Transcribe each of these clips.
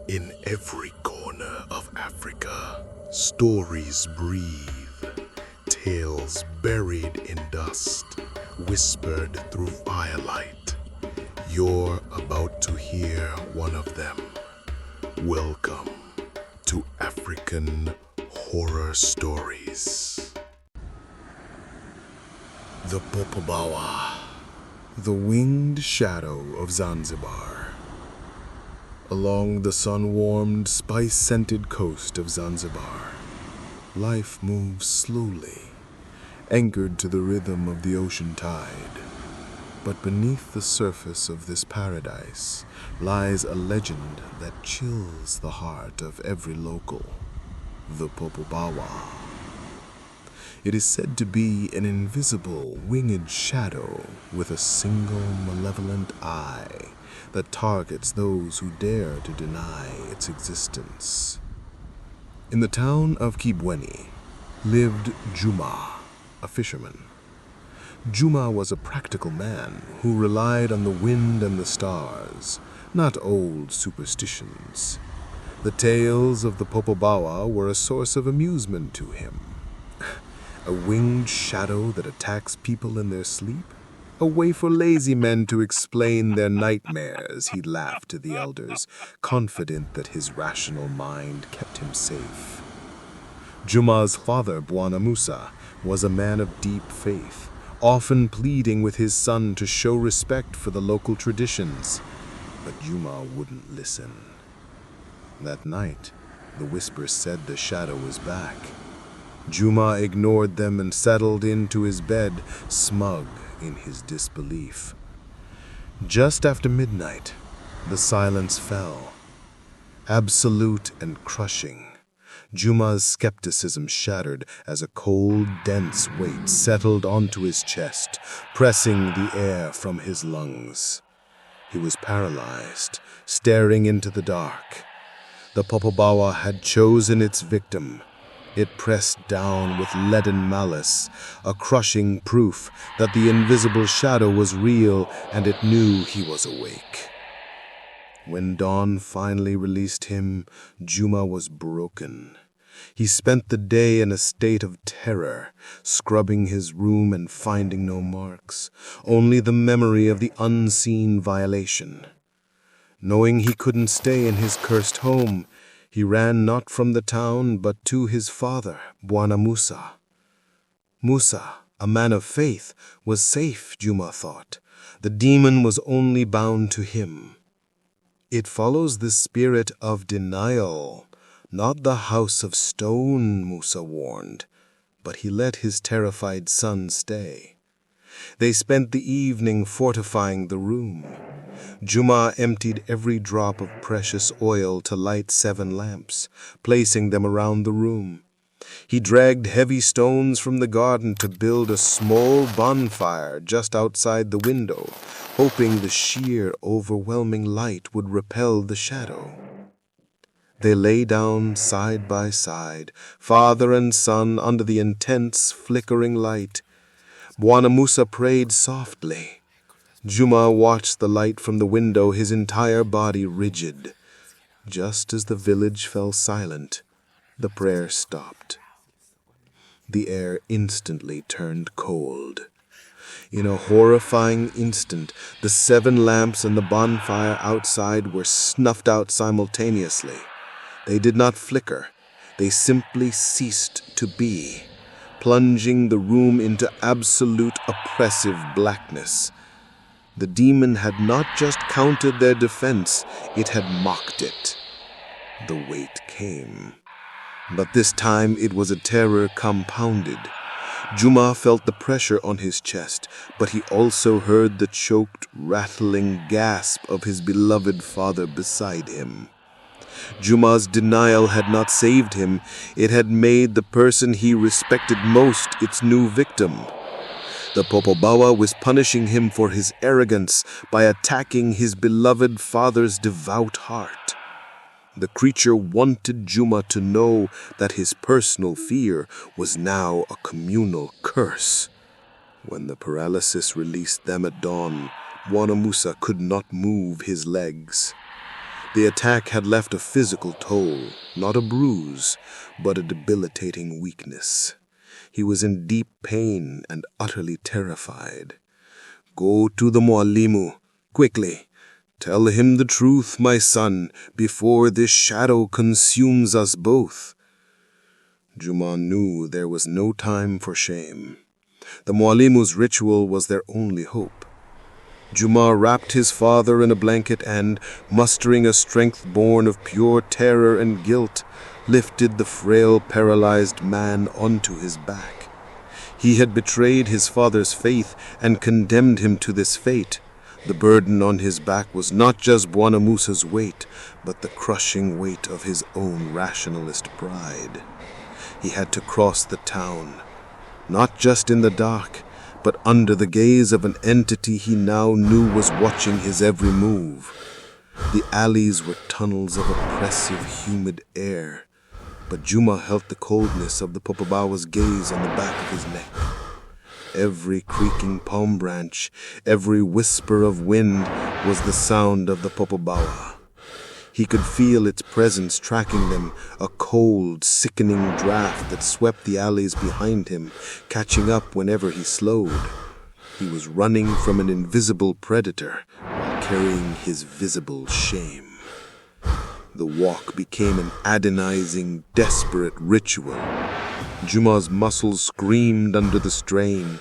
In every corner of Africa, stories breathe, tales buried in dust, whispered through firelight. You're about to hear one of them. Welcome to African Horror Stories. The Popobawa, the winged shadow of Zanzibar. Along the sun-warmed, spice-scented coast of Zanzibar, life moves slowly, anchored to the rhythm of the ocean tide. But beneath the surface of this paradise lies a legend that chills the heart of every local, the Popobawa. It is said to be an invisible, winged shadow with a single malevolent eye that targets those who dare to deny its existence. In the town of Kibweni lived Juma, a fisherman. Juma was a practical man who relied on the wind and the stars, not old superstitions. The tales of the Popobawa were a source of amusement to him. A winged shadow that attacks people in their sleep? A way for lazy men to explain their nightmares, he laughed to the elders, confident that his rational mind kept him safe. Juma's father, Bwana Musa, was a man of deep faith, often pleading with his son to show respect for the local traditions. But Juma wouldn't listen. That night, the whispers said the shadow was back. Juma ignored them and settled into his bed, smug in his disbelief. Just after midnight, the silence fell, absolute and crushing. Juma's skepticism shattered as a cold, dense weight settled onto his chest, pressing the air from his lungs. He was paralyzed, staring into the dark. The Popobawa had chosen its victim. It pressed down with leaden malice, a crushing proof that the invisible shadow was real and it knew he was awake. When dawn finally released him, Juma was broken. He spent the day in a state of terror, scrubbing his room and finding no marks, only the memory of the unseen violation. Knowing he couldn't stay in his cursed home, he ran not from the town, but to his father, Bwana Musa. Musa, a man of faith, was safe, Juma thought. The demon was only bound to him. It follows the spirit of denial, not the house of stone, Musa warned. But he let his terrified son stay. They spent the evening fortifying the room. Juma emptied every drop of precious oil to light 7 lamps, placing them around the room. He dragged heavy stones from the garden to build a small bonfire just outside the window, hoping the sheer, overwhelming light would repel the shadow. They lay down side by side, father and son, under the intense, flickering light. Bwana Musa prayed softly. Juma watched the light from the window, his entire body rigid. Just as the village fell silent, the prayer stopped. The air instantly turned cold. In a horrifying instant, the 7 lamps and the bonfire outside were snuffed out simultaneously. They did not flicker. They simply ceased to be, plunging the room into absolute oppressive blackness. The demon had not just countered their defense, it had mocked it. The wait came. But this time it was a terror compounded. Juma felt the pressure on his chest, but he also heard the choked, rattling gasp of his beloved father beside him. Juma's denial had not saved him. It had made the person he respected most its new victim. The Popobawa was punishing him for his arrogance by attacking his beloved father's devout heart. The creature wanted Juma to know that his personal fear was now a communal curse. When the paralysis released them at dawn, Bwana Musa could not move his legs. The attack had left a physical toll, not a bruise, but a debilitating weakness. He was in deep pain and utterly terrified. "Go to the Mwalimu, quickly. Tell him the truth, my son, before this shadow consumes us both." Juma knew there was no time for shame. The Mwalimu's ritual was their only hope. Juma wrapped his father in a blanket and, mustering a strength born of pure terror and guilt, lifted the frail, paralyzed man onto his back. He had betrayed his father's faith and condemned him to this fate. The burden on his back was not just Bwana Musa's weight, but the crushing weight of his own rationalist pride. He had to cross the town, not just in the dark, but under the gaze of an entity he now knew was watching his every move. The alleys were tunnels of oppressive, humid air, but Juma felt the coldness of the Popobawa's gaze on the back of his neck. Every creaking palm branch, every whisper of wind was the sound of the Popobawa. He could feel its presence tracking them, a cold, sickening draft that swept the alleys behind him, catching up whenever he slowed. He was running from an invisible predator while carrying his visible shame. The walk became an agonizing, desperate ritual. Juma's muscles screamed under the strain.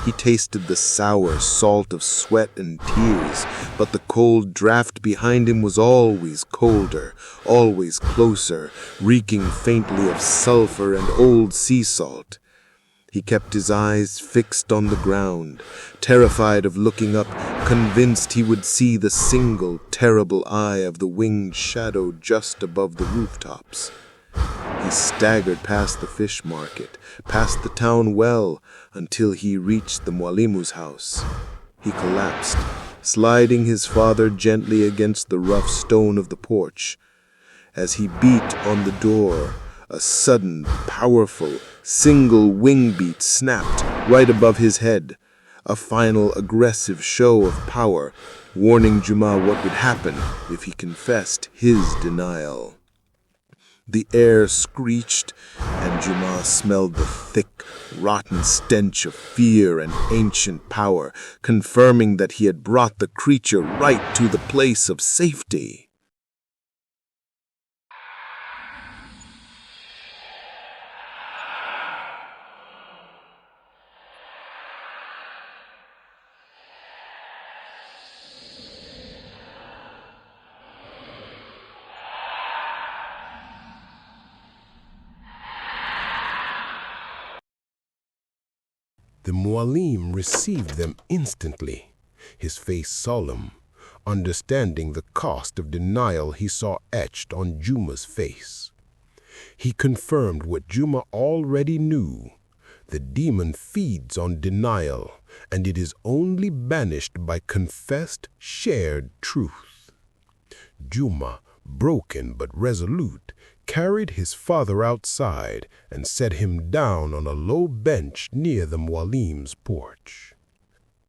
He tasted the sour salt of sweat and tears, but the cold draft behind him was always colder, always closer, reeking faintly of sulfur and old sea salt. He kept his eyes fixed on the ground, terrified of looking up, convinced he would see the single, terrible eye of the winged shadow just above the rooftops. He staggered past the fish market, past the town well, until he reached the Mwalimu's house. He collapsed, sliding his father gently against the rough stone of the porch. As he beat on the door, a sudden, powerful, single wing beat snapped right above his head, a final aggressive show of power, warning Juma what would happen if he confessed his denial. The air screeched, and Juma smelled the thick, rotten stench of fear and ancient power, confirming that he had brought the creature right to the place of safety. The Mualim received them instantly, his face solemn, understanding the cost of denial he saw etched on Juma's face. He confirmed what Juma already knew. The demon feeds on denial, and it is only banished by confessed, shared truth. Juma, broken but resolute, carried his father outside and set him down on a low bench near the Mualim's porch.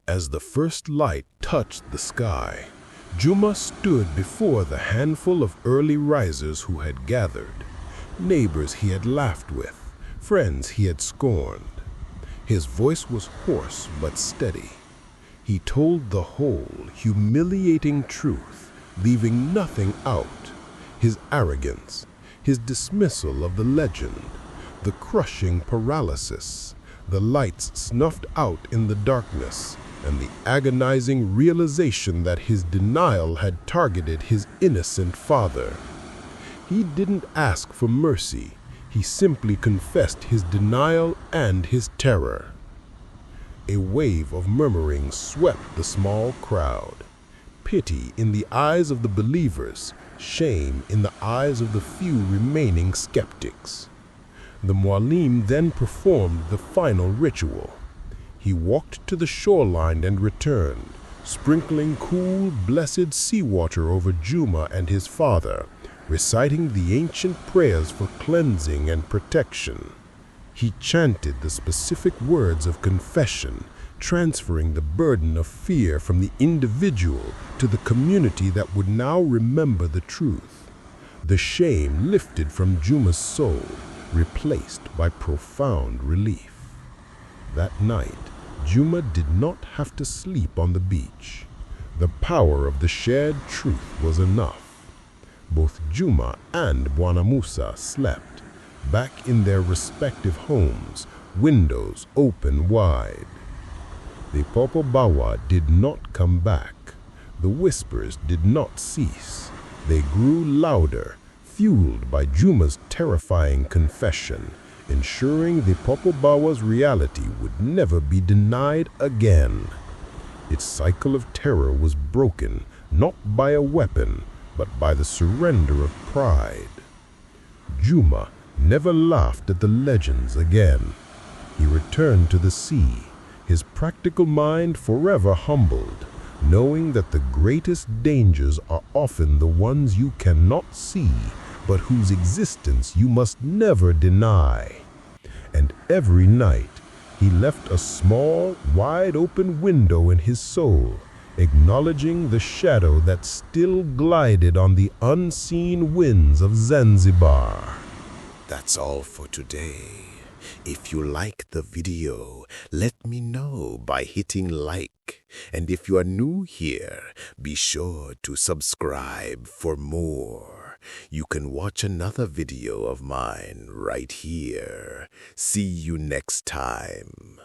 As the first light touched the sky, Juma stood before the handful of early risers who had gathered, neighbors he had laughed with, friends he had scorned. His voice was hoarse but steady. He told the whole, humiliating truth, leaving nothing out: his arrogance, his dismissal of the legend, the crushing paralysis, the lights snuffed out in the darkness, and the agonizing realization that his denial had targeted his innocent father. He didn't ask for mercy. He simply confessed his denial and his terror. A wave of murmuring swept the small crowd. Pity in the eyes of the believers, shame in the eyes of the few remaining skeptics. The Mualim then performed the final ritual. He walked to the shoreline and returned, sprinkling cool, blessed seawater over Juma and his father, reciting the ancient prayers for cleansing and protection. He chanted the specific words of confession, transferring the burden of fear from the individual to the community that would now remember the truth. The shame lifted from Juma's soul, replaced by profound relief. That night, Juma did not have to sleep on the beach. The power of the shared truth was enough. Both Juma and Bwana Musa slept, back in their respective homes, windows open wide. The Popobawa did not come back. The whispers did not cease. They grew louder, fueled by Juma's terrifying confession, ensuring the Popobawa's reality would never be denied again. Its cycle of terror was broken, not by a weapon, but by the surrender of pride. Juma never laughed at the legends again. He returned to the sea, his practical mind forever humbled, knowing that the greatest dangers are often the ones you cannot see, but whose existence you must never deny. And every night, he left a small, wide-open window in his soul, acknowledging the shadow that still glided on the unseen winds of Zanzibar. That's all for today. If you like the video, let me know by hitting like. And if you are new here, be sure to subscribe for more. You can watch another video of mine right here. See you next time.